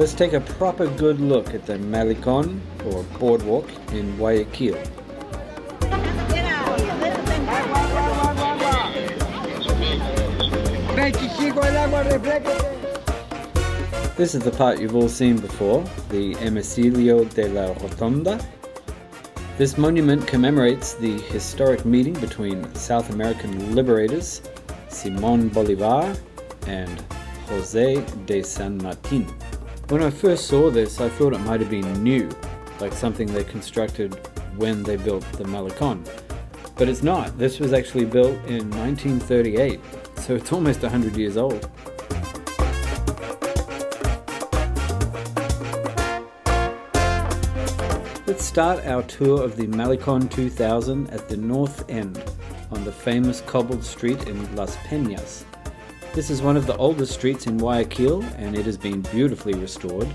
Let's take a proper good look at the Malecón, or boardwalk, in Guayaquil. This is the part you've all seen before, the Hemiciclo de la Rotonda. This monument commemorates the historic meeting between South American liberators Simón Bolívar and José de San Martín. When I first saw this, I thought it might have been new, like something they constructed when they built the Malecón. But it's not. This was actually built in 1938, so it's almost 100 years old. Let's start our tour of the Malecón 2000 at the north end, on the famous cobbled street in Las Peñas. This is one of the oldest streets in Guayaquil, and it has been beautifully restored.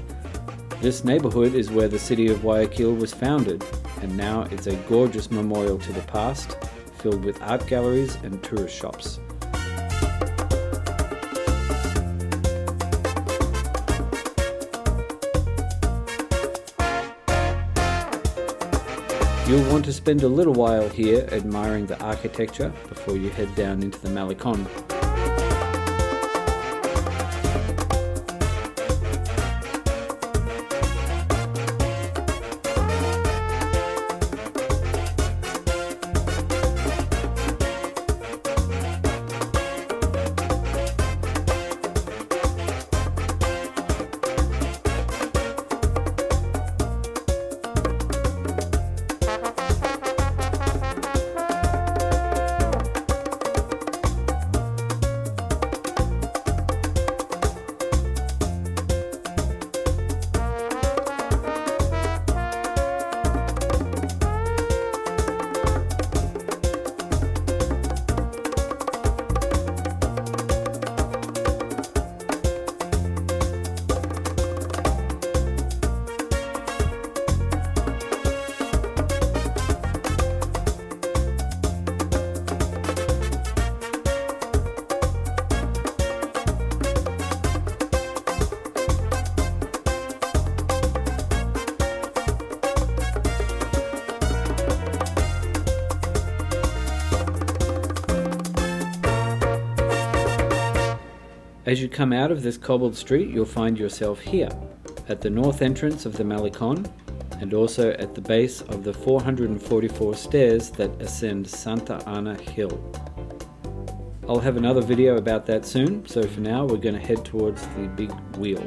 This neighborhood is where the city of Guayaquil was founded, and now it's a gorgeous memorial to the past, filled with art galleries and tourist shops. You'll want to spend a little while here admiring the architecture before you head down into the Malecón. As you come out of this cobbled street, you'll find yourself here, at the north entrance of the Malecón, and also at the base of the 444 stairs that ascend Santa Ana Hill. I'll have another video about that soon, so for now we're going to head towards the big wheel.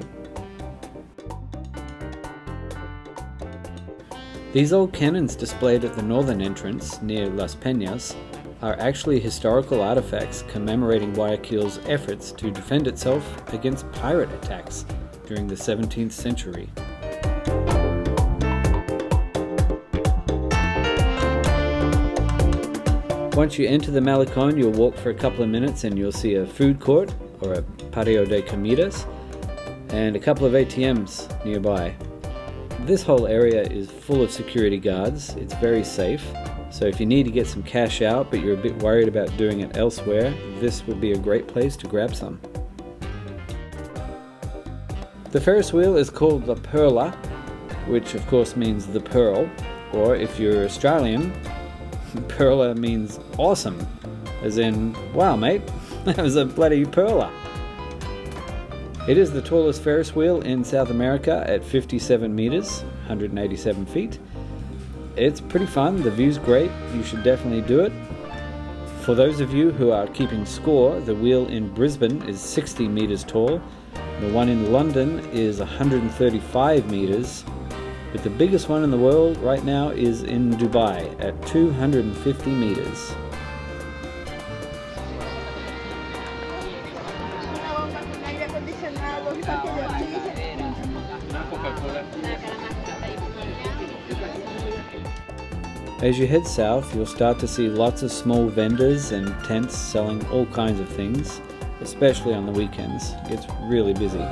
These old cannons displayed at the northern entrance, near Las Peñas, are actually historical artifacts commemorating Guayaquil's efforts to defend itself against pirate attacks during the 17th century. Once you enter the Malecón, you'll walk for a couple of minutes and you'll see a food court, or a patio de comidas, and a couple of ATMs nearby. This whole area is full of security guards. It's very safe. So if you need to get some cash out, but you're a bit worried about doing it elsewhere, this would be a great place to grab some. The Ferris wheel is called the Perla, which of course means the pearl, or if you're Australian, Perla means awesome, as in, wow mate, that was a bloody perla. It is the tallest Ferris wheel in South America at 57 meters, 187 feet. It's pretty fun, the view's great, you should definitely do it. For those of you who are keeping score, the wheel in Brisbane is 60 meters tall, the one in London is 135 meters, but the biggest one in the world right now is in Dubai at 250 meters. As you head south, you'll start to see lots of small vendors and tents selling all kinds of things, especially on the weekends. It's really busy.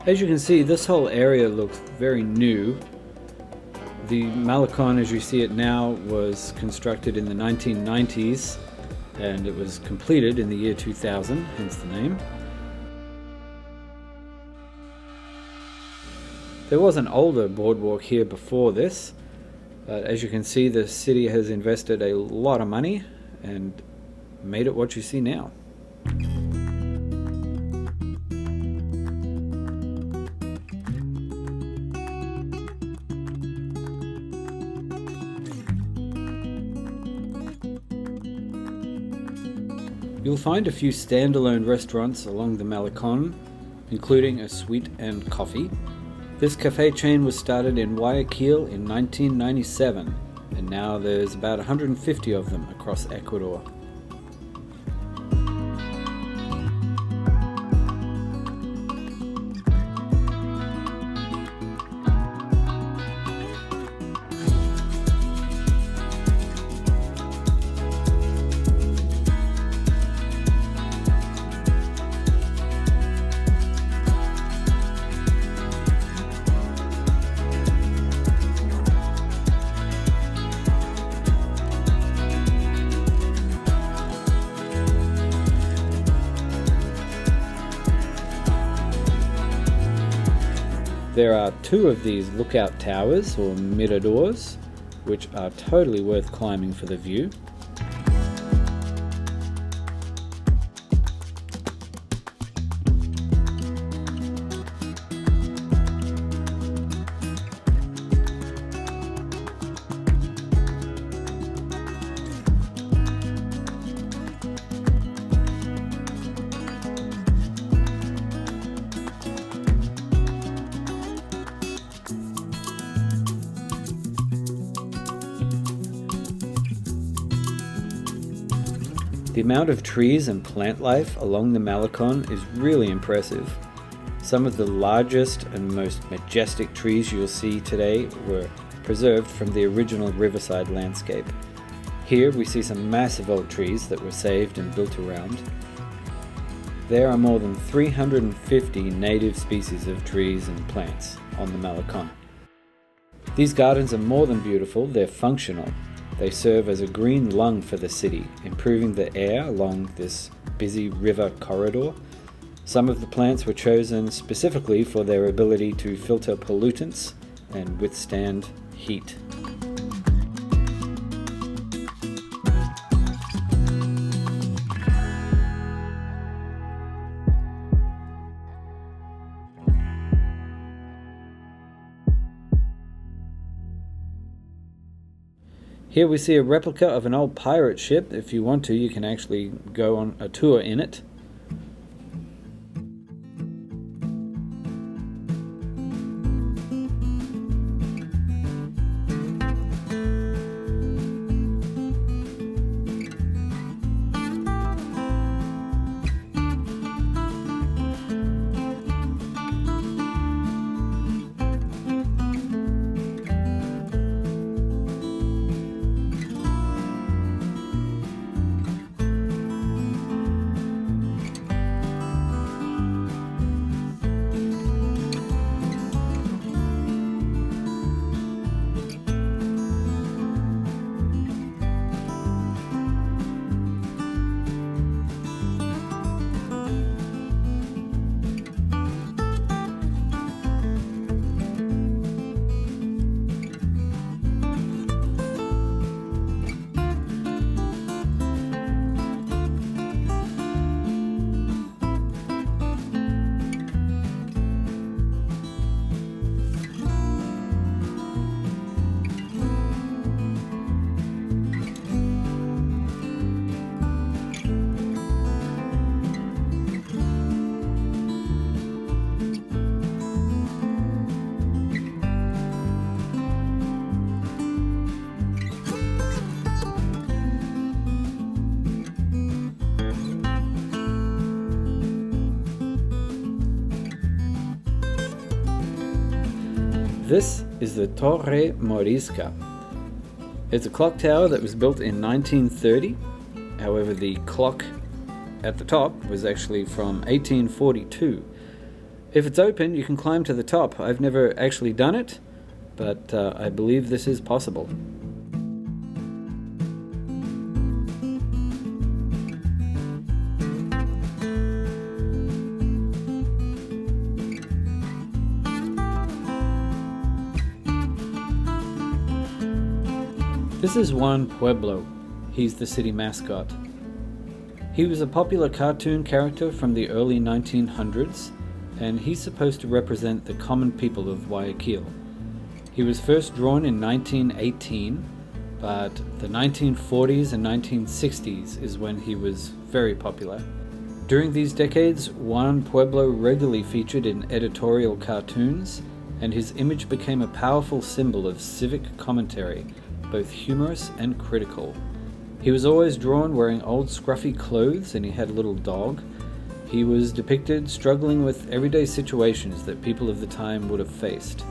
As you can see, this whole area looks very new. The Malecón, as you see it now, was constructed in the 1990s and it was completed in the year 2000, hence the name. There was an older boardwalk here before this, but as you can see, the city has invested a lot of money and made it what you see now. You'll find a few standalone restaurants along the Malecón, including a Sweet and Coffee. This cafe chain was started in Guayaquil in 1997, and now there's about 150 of them across Ecuador. There are two of these lookout towers, or miradors, which are totally worth climbing for the view. The amount of trees and plant life along the Malecón is really impressive. Some of the largest and most majestic trees you'll see today were preserved from the original riverside landscape. Here we see some massive old trees that were saved and built around. There are more than 350 native species of trees and plants on the Malecón. These gardens are more than beautiful, they're functional. They serve as a green lung for the city, improving the air along this busy river corridor. Some of the plants were chosen specifically for their ability to filter pollutants and withstand heat. Here we see a replica of an old pirate ship. If you want to, you can actually go on a tour in it. This is the Torre Morisca. It's a clock tower that was built in 1930. However, the clock at the top was actually from 1842. If it's open, you can climb to the top. I've never actually done it, but I believe this is possible. This is Juan Pueblo. He's the city mascot. He was a popular cartoon character from the early 1900s, and he's supposed to represent the common people of Guayaquil. He was first drawn in 1918, but the 1940s and 1960s is when he was very popular. During these decades, Juan Pueblo regularly featured in editorial cartoons, and his image became a powerful symbol of civic commentary, both humorous and critical. He was always drawn wearing old scruffy clothes, and he had a little dog. He was depicted struggling with everyday situations that people of the time would have faced.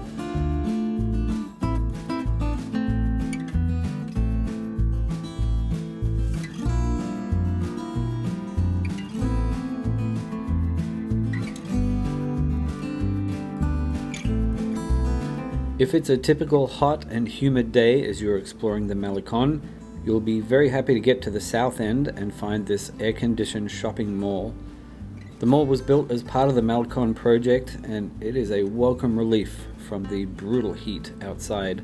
If it's a typical hot and humid day as you're exploring the Malecón, you'll be very happy to get to the south end and find this air-conditioned shopping mall. The mall was built as part of the Malecón project, and it is a welcome relief from the brutal heat outside.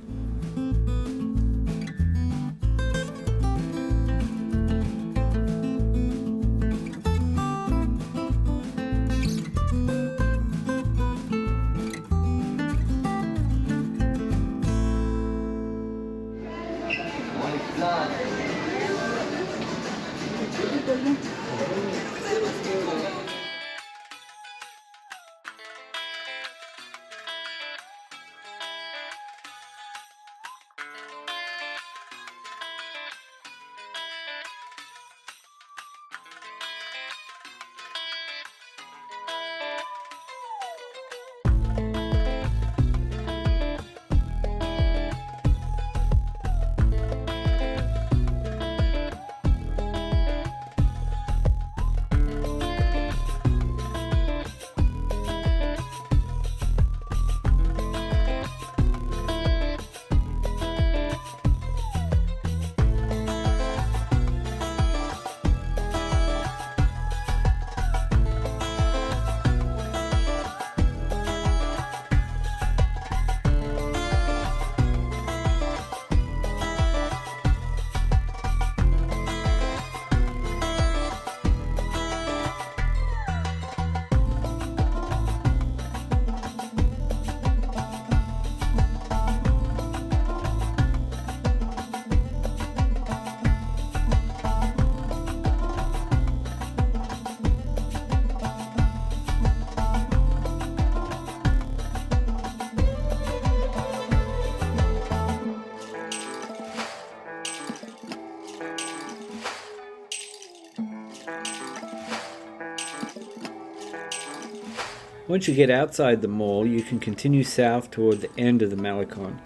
Once you get outside the mall, you can continue south toward the end of the Malecón.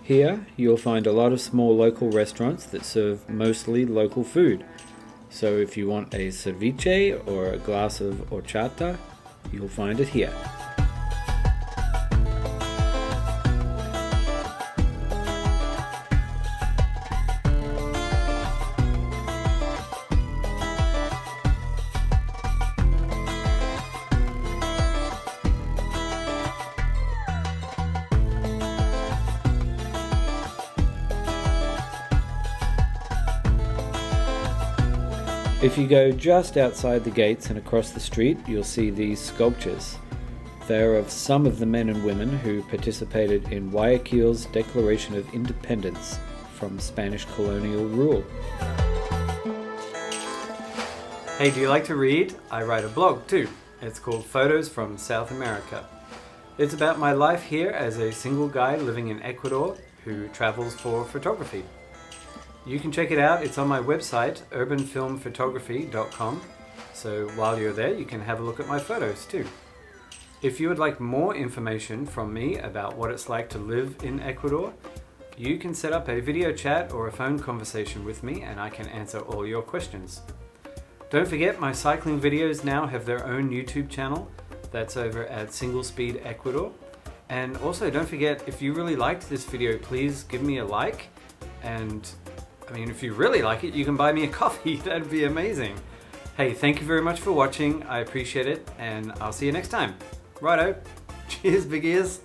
Here, you'll find a lot of small local restaurants that serve mostly local food. So if you want a ceviche or a glass of horchata, you'll find it here. If you go just outside the gates and across the street, you'll see these sculptures. They are of some of the men and women who participated in Guayaquil's Declaration of Independence from Spanish colonial rule. Hey, do you like to read? I write a blog too. It's called Photos from South America. It's about my life here as a single guy living in Ecuador who travels for photography. You can check it out. It's on my website, urbanfilmphotography.com. So while you're there, you can have a look at my photos too. If you would like more information from me about what it's like to live in Ecuador, you can set up a video chat or a phone conversation with me and I can answer all your questions. Don't forget, my cycling videos now have their own YouTube channel. That's over at Single Speed Ecuador. And also don't forget, if you really liked this video, please give me a like. And I mean, if you really like it, you can buy me a coffee. That'd be amazing. Hey, thank you very much for watching. I appreciate it, and I'll see you next time. Righto. Cheers, big ears.